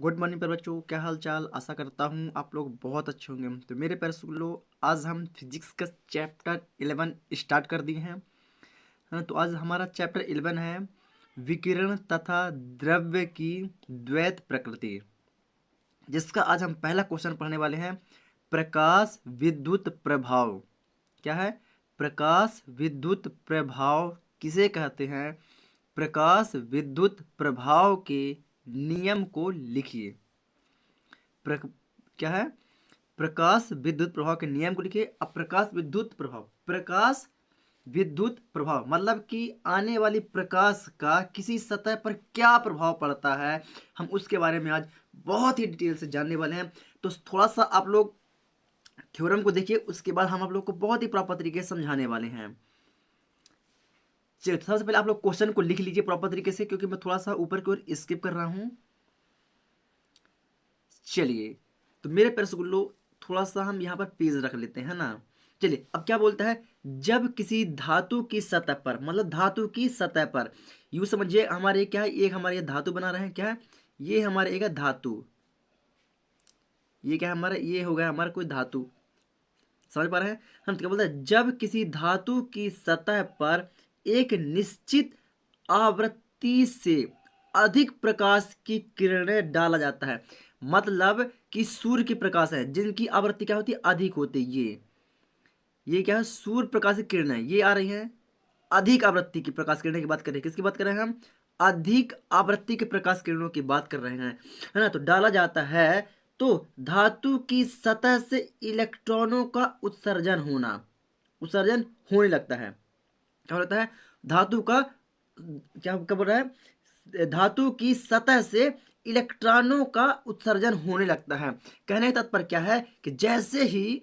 Good morning प्यारे बच्चों, क्या हाल चाल। आशा करता हूँ आप लोग बहुत अच्छे होंगे। तो मेरे प्यारे स्कूलों, आज हम फिजिक्स का चैप्टर 11 स्टार्ट कर दिए हैं। हाँ, तो आज हमारा चैप्टर 11 है विकिरण तथा द्रव्य की द्वैत प्रकृति, जिसका आज हम पहला क्वेश्चन पढ़ने वाले हैं। प्रकाश विद्युत प्रभाव क्या है? प्रकाश विद्युत प्रभाव किसे कहते हैं? प्रकाश विद्युत प्रभाव के नियम को लिखिए। प्रक, क्या है? प्रकाश विद्युत प्रभाव के नियम को लिखिए। अब प्रकाश विद्युत प्रभाव मतलब कि आने वाली प्रकाश का किसी सतह पर क्या प्रभाव पड़ता है, हम उसके बारे में आज बहुत ही डिटेल से जानने वाले हैं। तो थोड़ा सा आप लोग थ्योरम को देखिए, उसके बाद हम आप लोग को बहुत ही प्रॉपर तरीके से समझाने वाले हैं। चलिए, तो सबसे पहले आप लोग क्वेश्चन को लिख लीजिए प्रॉपर तरीके से, क्योंकि मैं थोड़ा सा ऊपर की ओर स्किप कर रहा हूं। चलिए, तो मेरे प्यारे स्कूलों, थोड़ा सा हम यहाँ पर पेज रख लेते हैं ना। चलिए, अब क्या बोलता है? जब किसी धातु की सतह पर, मतलब धातु की सतह पर, यूं समझिए हमारे क्या है, एक हमारे ये धातु बना रहे हैं। क्या है ये? हमारे एक है धातु। ये क्या है हमारा? ये हो गया हमारा कोई धातु। समझ पा रहे हैं हम? तो क्या बोलते हैं? जब किसी धातु की सतह पर एक निश्चित आवृत्ति से अधिक प्रकाश की किरणें डाला जाता है, मतलब कि सूर्य की प्रकाश है जिनकी आवृत्ति क्या होती है? अधिक होती है। ये क्या है? सूर्य प्रकाश की किरणें ये आ रही हैं। अधिक आवृत्ति की प्रकाश किरणें की बात कर रहे हैं। किसकी बात कर रहे हैं हम? अधिक आवृत्ति के प्रकाश किरणों की बात कर रहे हैं, है ना। तो डाला जाता है तो धातु की सतह से इलेक्ट्रॉनों का उत्सर्जन होने लगता है। क्या होता है? धातु का क्या क्या बोल रहा है? धातु की सतह से इलेक्ट्रॉनों का उत्सर्जन होने लगता है। कहने का तात्पर्य क्या है कि जैसे ही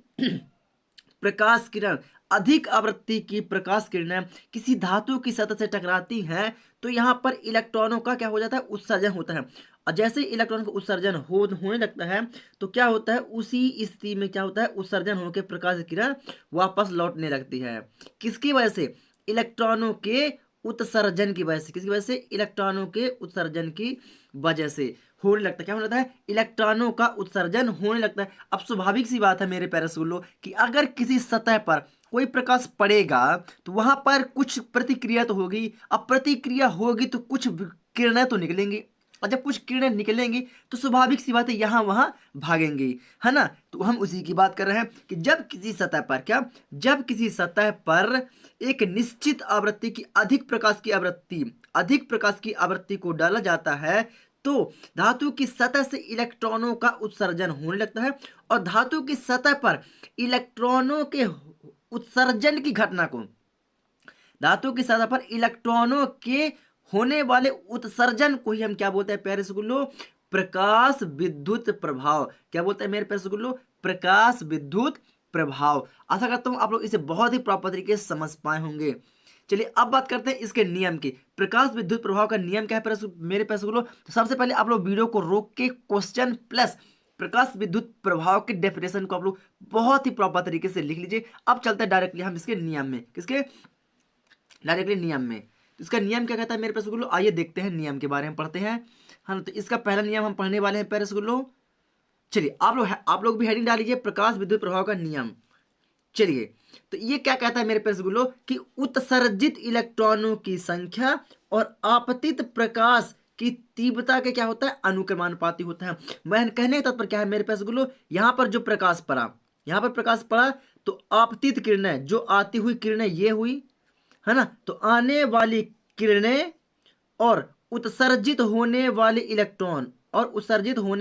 प्रकाश किरण, अधिक आवृत्ति की प्रकाश किरणें किसी धातु की सतह से टकराती हैं, तो यहाँ पर इलेक्ट्रॉनों का क्या हो जाता है? उत्सर्जन होता है। और जैसे ही इलेक्ट्रॉन का उत्सर्जन होने लगता है, तो क्या होता है? उसी स्थिति में क्या होता है? उत्सर्जन होकर प्रकाश किरण वापस लौटने लगती है। किसकी वजह से? इलेक्ट्रॉनों के उत्सर्जन की वजह से। किसकी वजह से? इलेक्ट्रॉनों के उत्सर्जन की वजह से होने लगता है। क्या होने लगता है? इलेक्ट्रॉनों का उत्सर्जन होने लगता है। अब स्वाभाविक सी बात है मेरे प्यारे स्कूलों कि अगर किसी सतह पर कोई प्रकाश पड़ेगा तो वहां पर कुछ प्रतिक्रिया तो होगी। अब प्रतिक्रिया होगी तो कुछ किरणें तो निकलेंगी, और जब कुछ किरणें निकलेंगी तो स्वाभाविक सी बात है यहां वहां भागेंगी, है ना। तो हम उसी की बात कर रहे हैं कि जब किसी सतह पर जब किसी सतह पर एक निश्चित आवृत्ति की अधिक प्रकाश की आवृत्ति को डाला जाता है, तो धातु की सतह से इलेक्ट्रॉनों का उत्सर्जन होने लगता है। और धातु की सतह पर इलेक्ट्रॉनों के उत्सर्जन की घटना को, धातु की सतह पर इलेक्ट्रॉनों के होने वाले उत्सर्जन को ही हम क्या बोलते हैं प्यारे स्कूलों? प्रकाश विद्युत प्रभाव। क्या बोलते हैं मेरे प्यारे स्कूलों? प्रकाश विद्युत प्रभाव। आशा करता हूं आप लोग इसे बहुत ही प्रॉपर तरीके से समझ पाए होंगे। चलिए, अब बात करते हैं इसके नियम की। प्रकाश विद्युत प्रभाव का नियम क्या है मेरे प्यारे स्कूलों? तो सबसे पहले आप लोग वीडियो को रोक के क्वेश्चन प्लस प्रकाश विद्युत प्रभाव के डेफिनेशन को आप लोग बहुत ही प्रॉपर तरीके से लिख लीजिए। अब चलते हैं डायरेक्टली हम इसके नियम में। किसके? डायरेक्टली नियम में। तो इसका नियम क्या कहता है मेरे प्यारे स्कूलों? आइए देखते हैं, नियम के बारे में पढ़ते हैं। हाँ, तो इसका पहला नियम हम पढ़ने वाले हैं प्यारे स्कूलों। चलिए, आप लोग भी हेडिंग डाल लीजिए, प्रकाश विद्युत प्रभाव का नियम। चलिए, तो ये क्या कहता है मेरे प्यारे स्कूलों कि उत्सर्जित इलेक्ट्रॉनों की संख्या और आपतित प्रकाश की तीव्रता के क्या होता है? अनुक्रमानुपाती होता है। मैं कहने का तात्पर्य क्या है मेरे प्यारे स्कूलों? यहाँ पर जो प्रकाश पड़ा, यहाँ पर प्रकाश पड़ा, तो आपतित किरणें, जो आती हुई किरणें ये हुई, है ना। तो आने वाली किरणें और उत्सर्जित होने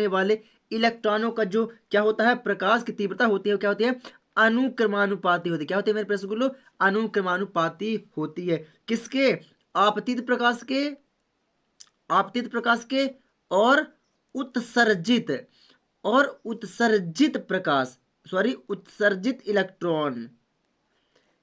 वाले इलेक्ट्रॉनों का जो क्या होता है? प्रकाश की तीव्रता होती है, क्या होती है? अनुक्रमानुपाती होती है। क्या होती है मेरे प्यारे? अनुक्रमानुपाती होती है। किसके? आपतित प्रकाश के, आपतित प्रकाश के और उत्सर्जित प्रकाश, सॉरी, उत्सर्जित इलेक्ट्रॉन,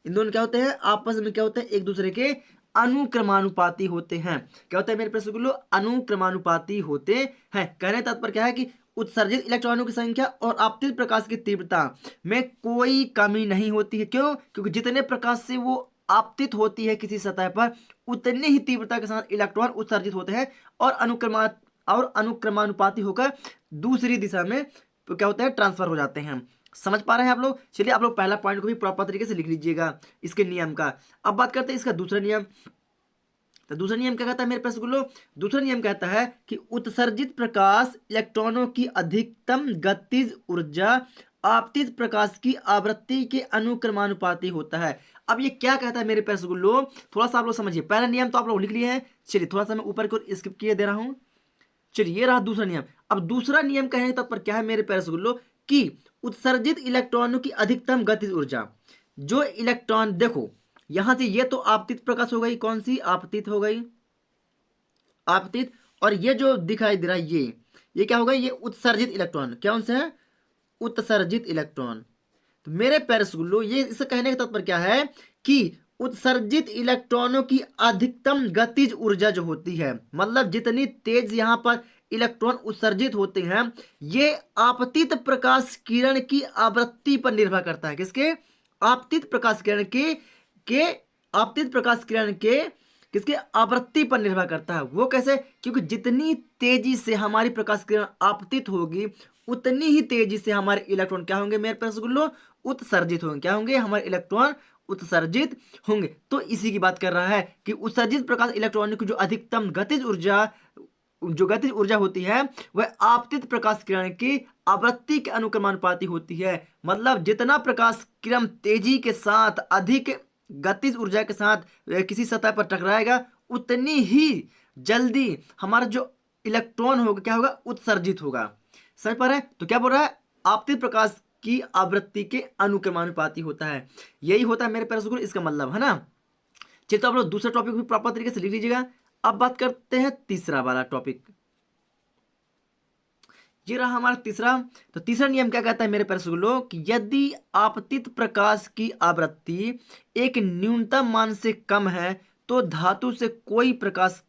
इन दोनों क्या होते हैं? आपस में क्या होते हैं? एक दूसरे के अनुक्रमानुपाती होते हैं। क्या होता है मेरे प्यारे? अनुक्रमानुपाती होते हैं। कहने तात्पर्य क्या है कि उत्सर्जित इलेक्ट्रॉनों की संख्या और आपतित प्रकाश की तीव्रता में कोई कमी नहीं होती है। क्यों? क्योंकि जितने प्रकाश से वो आपतित होती है किसी सतह पर, उतनी ही तीव्रता के साथ इलेक्ट्रॉन उत्सर्जित होते हैं और और अनुक्रमानुपाती होकर दूसरी दिशा में तो क्या होता है, ट्रांसफर हो जाते हैं। समझ पा रहे हैं आप लोग? चलिए आप लोग पहला पॉइंट को भी प्रॉपर तरीके से लिख लीजिएगा इसके नियम का। अब बात करते हैं इसका दूसरा नियम। तो दूसरा नियम क्या कहता है मेरे पास गुल्लो? दूसरा नियम कहता है कि उत्सर्जित प्रकाश इलेक्ट्रॉनों की अधिकतम गतिज ऊर्जा आपतित प्रकाश की आवृत्ति के अनुक्रमानुपाती होता है। अब ये क्या कहता है मेरे पैस गुल्लो? थोड़ा सा आप लोग समझिए। पहला नियम तो आप लोग लिख लिए हैं, चलिए थोड़ा सा मैं ऊपर को स्किप किए दे रहा हूं। चलिए ये रहा दूसरा नियम। अब दूसरा नियम कहने तब पर क्या है मेरे पैस गुल्लो? कि उत्सर्जित इलेक्ट्रॉनों की अधिकतम गतिज ऊर्जा, जो इलेक्ट्रॉन, देखो यहां से ये तो आपतित प्रकाश हो गई, कौन सी आपतित हो गई, आपतित, और ये जो दिखाई दे रहा है ये क्या होगा, ये उत्सर्जित इलेक्ट्रॉन। कौन सा है? उत्सर्जित इलेक्ट्रॉन। तो मेरे प्यारे गुल्लो, ये इसे कहने का तात्पर्य क्या है कि उत्सर्जित इलेक्ट्रॉनों की अधिकतम गतिज ऊर्जा जो होती है, मतलब जितनी तेज यहां पर इलेक्ट्रॉन उत्सर्जित होते हैं, ये आपतित प्रकाश किरण की आवृत्ति पर निर्भर करता है। किसके? आपतित प्रकाश किरण के आपतित प्रकाश किरण के किसके? आवृत्ति पर निर्भर करता है। वो कैसे? क्योंकि जितनी तेजी से हमारी प्रकाश किरण आपतित होगी, उतनी ही तेजी से हमारे इलेक्ट्रॉन क्या होंगे मेरे पास गुल्लो? उत्सर्जित होंगे। क्या होंगे? हमारे इलेक्ट्रॉन उत्सर्जित होंगे। तो इसी की बात कर रहा है कि उत्सर्जित प्रकाश इलेक्ट्रॉन की जो अधिकतम गतिज ऊर्जा होती है, वह आपतित प्रकाश किरण की आवृत्ति के अनुक्रमानुपाती होती है। मतलब जितना प्रकाश किरण तेजी के साथ, अधिक गतिज ऊर्जा के साथ किसी सतह पर टकराएगा, उतनी ही जल्दी हमारा जो इलेक्ट्रॉन होगा क्या होगा? उत्सर्जित होगा। समझ पा रहे हैं? तो क्या बोल रहा है? आपतित प्रकाश की आवृत्ति के अनुक्रमानुपाती होता है। यही होता है मेरे प्यारे स्टूडेंट, इसका मतलब है ना। चलिए तो आप लोग दूसरा टॉपिक भी प्रॉपर तरीके से लिख लीजिएगा। अब बात करते हैं तीसरा वाला टॉपिक। ये रहा हमारा तीसरा। तो तीसरा नियम क्या कहता है मेरे प्यारे स्टूडेंटों कि यदि आपतित प्रकाश की आवृत्ति एक न्यूनतम मान से कम है, तो धातु से कोई प्रकाश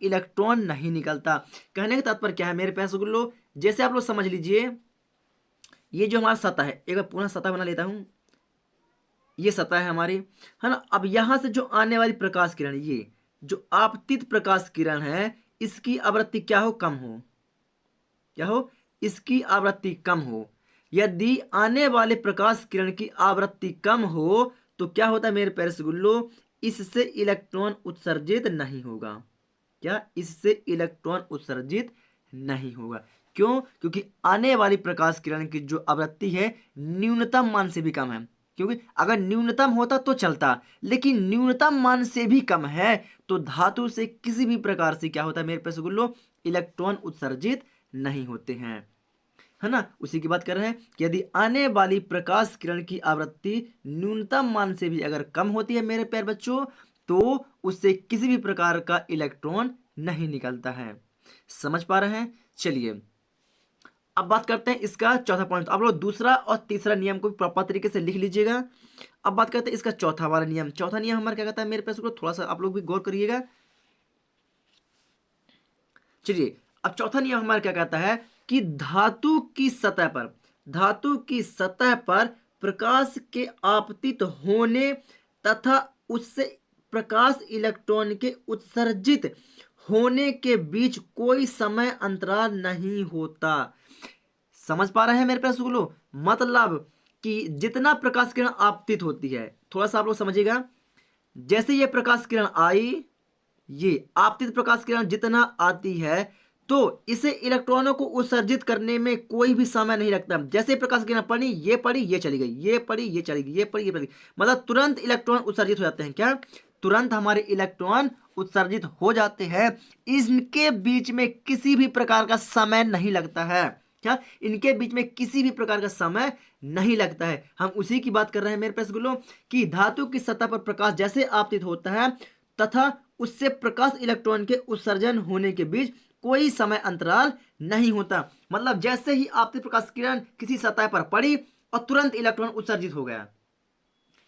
इलेक्ट्रॉन नहीं निकलता। कहने का तात्पर्य क्या है मेरे प्यारे स्टूडेंटों? जैसे आप लोग समझ लीजिए, ये जो हमारा सतह है, एक बार पुनः सतह बना लेता हूं। ये सतह है हमारी, है ना। अब यहां से जो आने वाली प्रकाश किरण, ये जो आपतित प्रकाश किरण है, इसकी आवृत्ति क्या हो? कम हो। क्या हो? इसकी आवृत्ति कम हो। यदि आने वाले प्रकाश किरण की आवृत्ति कम हो तो क्या होता है मेरे प्यारे गुल्लो? इससे इलेक्ट्रॉन उत्सर्जित नहीं होगा। क्या? इससे इलेक्ट्रॉन उत्सर्जित नहीं होगा। क्यों? क्योंकि आने वाली प्रकाश किरण की जो आवृत्ति है, न्यूनतम मान से भी कम है। क्योंकि अगर न्यूनतम होता तो चलता, लेकिन न्यूनतम मान से भी कम है, तो धातु से किसी भी प्रकार से क्या होता है मेरे पास गुल्लो? इलेक्ट्रॉन उत्सर्जित नहीं होते हैं, है ना। उसी की बात कर रहे हैं कि यदि आने वाली प्रकाश किरण की आवृत्ति न्यूनतम मान से भी अगर कम होती है मेरे प्यारे बच्चों, तो उससे किसी भी प्रकार का इलेक्ट्रॉन नहीं निकलता है। समझ पा रहे हैं? चलिए अब बात करते हैं इसका चौथा पॉइंट। आप लोग दूसरा और तीसरा नियम को भी प्रॉपर तरीके से लिख लीजिएगा। अब बात करते हैं इसका चौथा वाला नियम। चौथा नियम हमारा क्या कहता है मेरे पास को? थोड़ा सा आप लोग भी गौर करिएगा। चलिए अब चौथा नियम हमारा क्या कहता है कि धातु की सतह पर प्रकाश के आपतित होने तथा उससे प्रकाश इलेक्ट्रॉन के उत्सर्जित होने के बीच कोई समय अंतराल नहीं होता। समझ पा रहे हैं मेरे पास गुलो? मतलब कि जितना प्रकाश किरण आपतित होती है, थोड़ा सा आप लोग समझिएगा। जैसे ये प्रकाश किरण आई, ये आपतित प्रकाश किरण जितना आती है, तो इसे इलेक्ट्रॉनों को उत्सर्जित करने में कोई भी समय नहीं लगता। जैसे प्रकाश किरण पड़ी, ये चली गई, ये पड़ी, ये चली गई, ये पड़ी, ये चली गई, मतलब तुरंत इलेक्ट्रॉन उत्सर्जित हो जाते हैं। क्या? तुरंत हमारे इलेक्ट्रॉन उत्सर्जित हो जाते हैं। इनके बीच में किसी भी प्रकार का समय नहीं लगता है। क्या? इनके बीच में किसी भी प्रकार का समय नहीं लगता है। हम उसी की बात कर रहे हैं मेरे पास गुलो कि धातु की सतह पर प्रकाश जैसे आपतित होता है तथा उससे प्रकाश इलेक्ट्रॉन के उत्सर्जन होने के बीच कोई समय अंतराल नहीं होता। मतलब जैसे ही आपतित प्रकाश किरण किसी सतह पर पड़ी और तुरंत इलेक्ट्रॉन उत्सर्जित हो गया।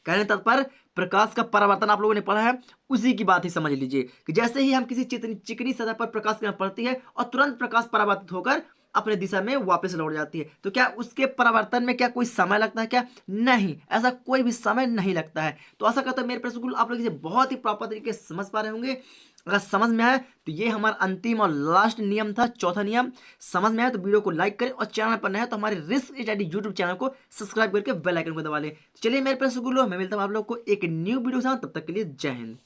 कहने तात्पर्य प्रकाश का परावर्तन आप लोगों ने पढ़ा है, उसी की बात ही समझ लीजिए कि जैसे ही हम किसी चिकनी सतह पर प्रकाश किरण पड़ती है और तुरंत प्रकाश परावर्तित होकर अपने दिशा में वापस लौट जाती है, तो क्या उसके परावर्तन में क्या कोई समय लगता है? क्या? नहीं, ऐसा कोई भी समय नहीं लगता है। तो ऐसा करता है मेरे प्रश्न आप लोग इसे बहुत ही प्रॉपर तरीके से समझ पा रहे होंगे। अगर समझ में आया तो ये हमारा अंतिम और लास्ट नियम था, चौथा नियम। समझ में आया तो वीडियो को लाइक करें और चैनल पर नया है तो हमारे रिस्क स्टडी यूट्यूब चैनल को सब्सक्राइब करके बेल आइकन को दबा लें। चलिए मेरे प्यारे स्कूलों, मैं मिलता हूँ आप लोग को एक न्यू वीडियो के साथ, तब तक के लिए जय हिंद।